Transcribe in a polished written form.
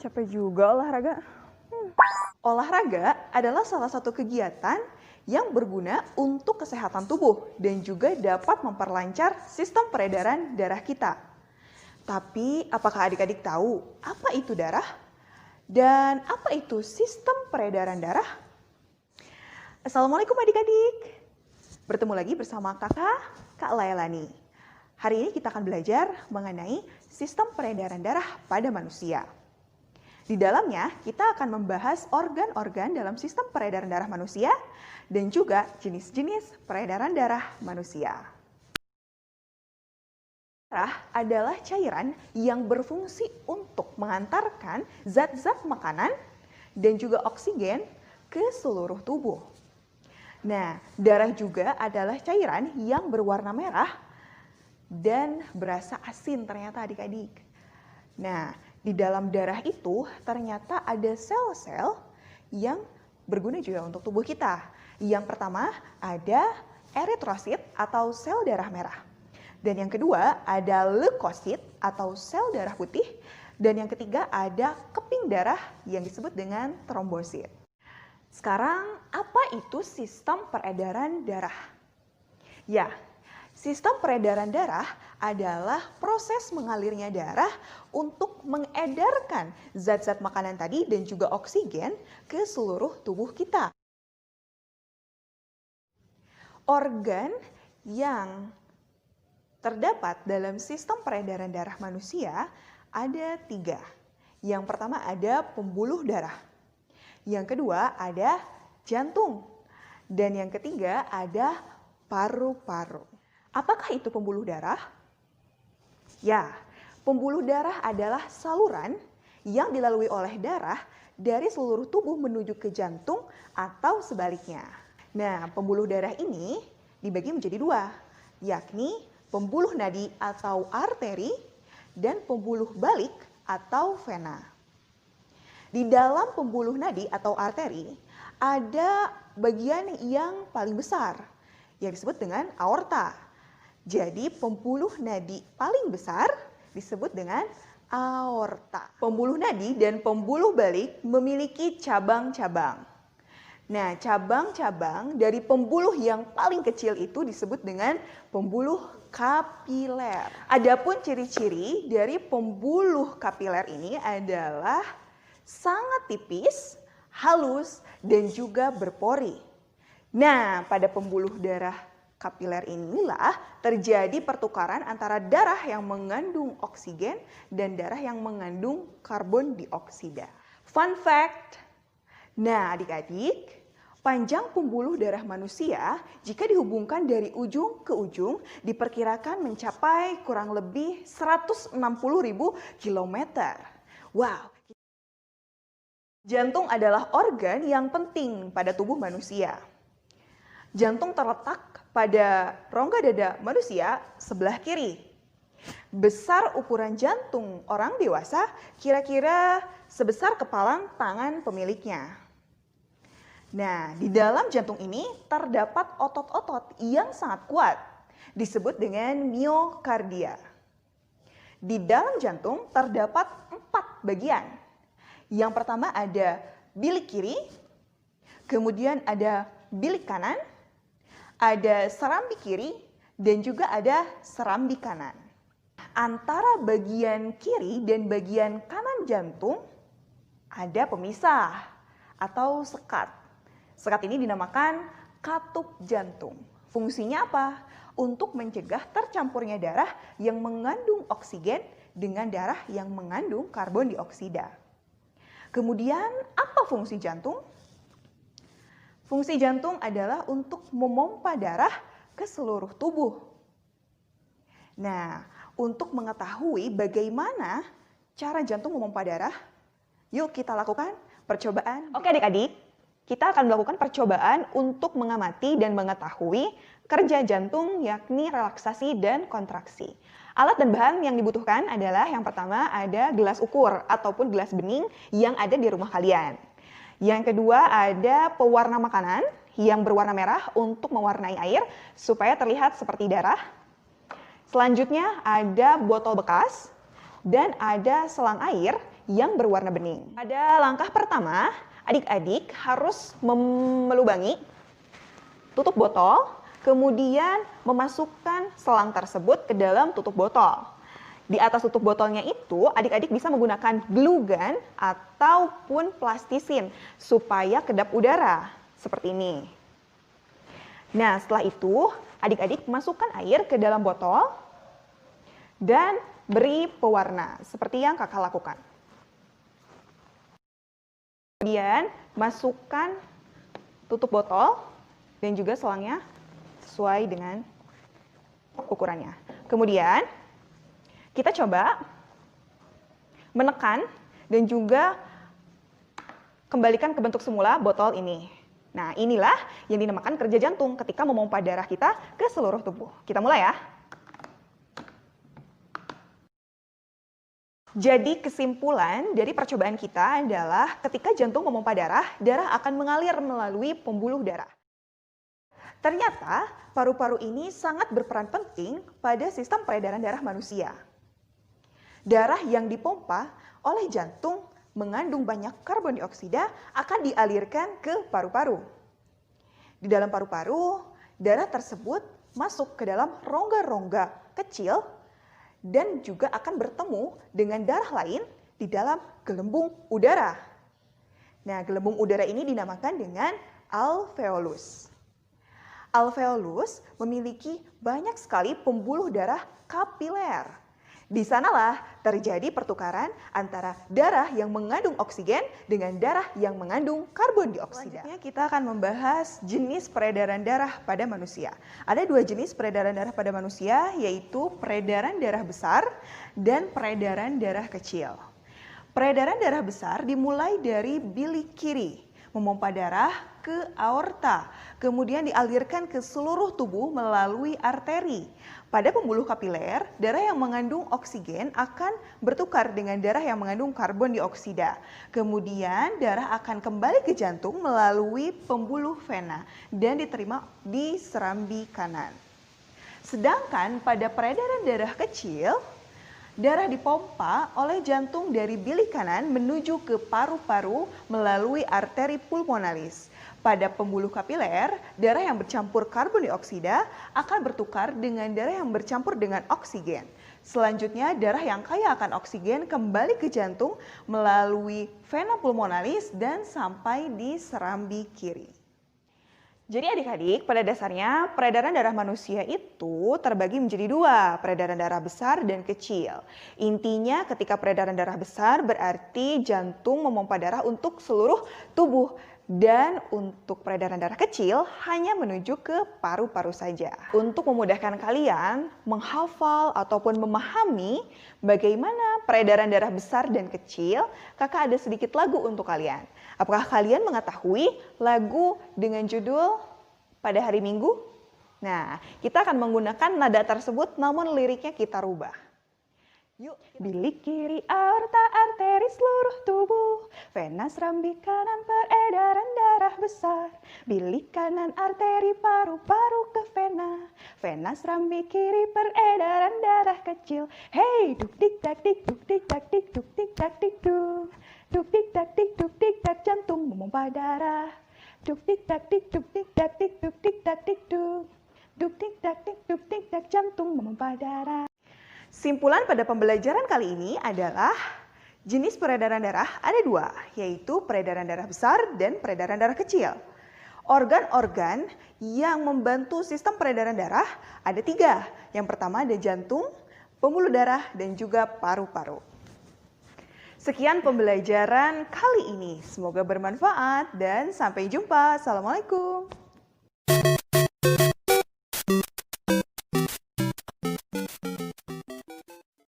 Capek juga olahraga. Olahraga adalah salah satu kegiatan yang berguna untuk kesehatan tubuh dan juga dapat memperlancar sistem peredaran darah kita. Tapi apakah adik-adik tahu apa itu darah? Dan apa itu sistem peredaran darah? Assalamualaikum adik-adik. Bertemu lagi bersama Kak Lailani. Hari ini kita akan belajar mengenai sistem peredaran darah pada manusia. Di dalamnya, kita akan membahas organ-organ dalam sistem peredaran darah manusia dan juga jenis-jenis peredaran darah manusia. Darah adalah cairan yang berfungsi untuk mengantarkan zat-zat makanan dan juga oksigen ke seluruh tubuh. Nah, darah juga adalah cairan yang berwarna merah dan berasa asin ternyata adik-adik. Nah, di dalam darah itu ternyata ada sel-sel yang berguna juga untuk tubuh kita. Yang pertama ada eritrosit atau sel darah merah. Dan yang kedua ada leukosit atau sel darah putih. Dan yang ketiga ada keping darah yang disebut dengan trombosit. Sekarang apa itu sistem peredaran darah? Ya, sistem peredaran darah adalah proses mengalirnya darah untuk mengedarkan zat-zat makanan tadi dan juga oksigen ke seluruh tubuh kita. Organ yang terdapat dalam sistem peredaran darah manusia ada 3. Yang pertama ada pembuluh darah. Yang kedua ada jantung. Dan yang ketiga ada paru-paru. Apakah itu pembuluh darah? Ya, pembuluh darah adalah saluran yang dilalui oleh darah dari seluruh tubuh menuju ke jantung atau sebaliknya. Nah, pembuluh darah ini dibagi menjadi 2, yakni pembuluh nadi atau arteri dan pembuluh balik atau vena. Di dalam pembuluh nadi atau arteri ada bagian yang paling besar yang disebut dengan aorta. Jadi pembuluh nadi paling besar disebut dengan aorta. Pembuluh nadi dan pembuluh balik memiliki cabang-cabang. Nah, cabang-cabang dari pembuluh yang paling kecil itu disebut dengan pembuluh kapiler. Adapun ciri-ciri dari pembuluh kapiler ini adalah sangat tipis, halus, dan juga berpori. Nah, pada pembuluh darah kapiler inilah terjadi pertukaran antara darah yang mengandung oksigen dan darah yang mengandung karbon dioksida. Fun fact, nah adik-adik, panjang pembuluh darah manusia jika dihubungkan dari ujung ke ujung diperkirakan mencapai kurang lebih 160.000 kilometer. Wow! Jantung adalah organ yang penting pada tubuh manusia. Jantung terletak pada rongga dada manusia sebelah kiri. Besar ukuran jantung orang dewasa kira-kira sebesar kepalan tangan pemiliknya. Nah, di dalam jantung ini terdapat otot-otot yang sangat kuat, disebut dengan miokardia. Di dalam jantung terdapat 4 bagian. Yang pertama ada bilik kiri, kemudian ada bilik kanan, ada serambi kiri, dan juga ada serambi kanan. Antara bagian kiri dan bagian kanan jantung ada pemisah atau sekat. Sekat ini dinamakan katup jantung. Fungsinya apa? Untuk mencegah tercampurnya darah yang mengandung oksigen dengan darah yang mengandung karbon dioksida. Kemudian apa fungsi jantung? Fungsi jantung adalah untuk memompa darah ke seluruh tubuh. Nah, untuk mengetahui bagaimana cara jantung memompa darah, yuk kita lakukan percobaan. Oke adik-adik, kita akan melakukan percobaan untuk mengamati dan mengetahui kerja jantung, yakni relaksasi dan kontraksi. Alat dan bahan yang dibutuhkan adalah yang pertama ada gelas ukur ataupun gelas bening yang ada di rumah kalian. Yang kedua ada pewarna makanan yang berwarna merah untuk mewarnai air supaya terlihat seperti darah. Selanjutnya ada botol bekas dan ada selang air yang berwarna bening. Pada langkah pertama, adik-adik harus melubangi tutup botol, kemudian memasukkan selang tersebut ke dalam tutup botol. Di atas tutup botolnya itu, adik-adik bisa menggunakan glue gun ataupun plastisin supaya kedap udara, seperti ini. Nah, setelah itu, adik-adik masukkan air ke dalam botol dan beri pewarna, seperti yang kakak lakukan. Kemudian, masukkan tutup botol dan juga selangnya sesuai dengan ukurannya. Kemudian, kita coba menekan dan juga kembalikan ke bentuk semula botol ini. Nah, inilah yang dinamakan kerja jantung ketika memompa darah kita ke seluruh tubuh. Kita mulai ya. Jadi kesimpulan dari percobaan kita adalah ketika jantung memompa darah, darah akan mengalir melalui pembuluh darah. Ternyata paru-paru ini sangat berperan penting pada sistem peredaran darah manusia. Darah yang dipompa oleh jantung mengandung banyak karbon dioksida akan dialirkan ke paru-paru. Di dalam paru-paru, darah tersebut masuk ke dalam rongga-rongga kecil dan juga akan bertemu dengan darah lain di dalam gelembung udara. Nah, gelembung udara ini dinamakan dengan alveolus. Alveolus memiliki banyak sekali pembuluh darah kapiler. Di sanalah terjadi pertukaran antara darah yang mengandung oksigen dengan darah yang mengandung karbon dioksida. Selanjutnya kita akan membahas jenis peredaran darah pada manusia. Ada dua jenis peredaran darah pada manusia, yaitu peredaran darah besar dan peredaran darah kecil. Peredaran darah besar dimulai dari bilik kiri, memompa darah ke aorta, kemudian dialirkan ke seluruh tubuh melalui arteri. Pada pembuluh kapiler, darah yang mengandung oksigen akan bertukar dengan darah yang mengandung karbon dioksida. Kemudian darah akan kembali ke jantung melalui pembuluh vena dan diterima di serambi kanan. Sedangkan pada peredaran darah kecil, darah dipompa oleh jantung dari bilik kanan menuju ke paru-paru melalui arteri pulmonalis. Pada pembuluh kapiler, darah yang bercampur karbon dioksida akan bertukar dengan darah yang bercampur dengan oksigen. Selanjutnya, darah yang kaya akan oksigen kembali ke jantung melalui vena pulmonalis dan sampai di serambi kiri. Jadi adik-adik, pada dasarnya peredaran darah manusia itu terbagi menjadi dua, peredaran darah besar dan kecil. Intinya ketika peredaran darah besar berarti jantung memompa darah untuk seluruh tubuh. Dan untuk peredaran darah kecil hanya menuju ke paru-paru saja. Untuk memudahkan kalian menghafal ataupun memahami bagaimana peredaran darah besar dan kecil, kakak ada sedikit lagu untuk kalian. Apakah kalian mengetahui lagu dengan judul Pada Hari Minggu? Nah, kita akan menggunakan nada tersebut namun liriknya kita rubah. Yuk, bilik kiri aorta arteri seluruh tubuh, vena serambi kanan peredaran darah besar, bilik kanan arteri paru-paru ke vena, vena serambi kiri peredaran darah kecil. Hey, duk dik dak dik duk dik dak dik duk dik dak dik duk, duk dik dak dik duk dik dak jantung memompa darah, duk dik dak dik duk dik dak dik duk dik dak dik duk, duk dik dak dik duk dik dak jantung memompa darah. Simpulan pada pembelajaran kali ini adalah jenis peredaran darah ada dua, yaitu peredaran darah besar dan peredaran darah kecil. Organ-organ yang membantu sistem peredaran darah ada tiga. Yang pertama ada jantung, pembuluh darah, dan juga paru-paru. Sekian pembelajaran kali ini. Semoga bermanfaat dan sampai jumpa. Assalamualaikum.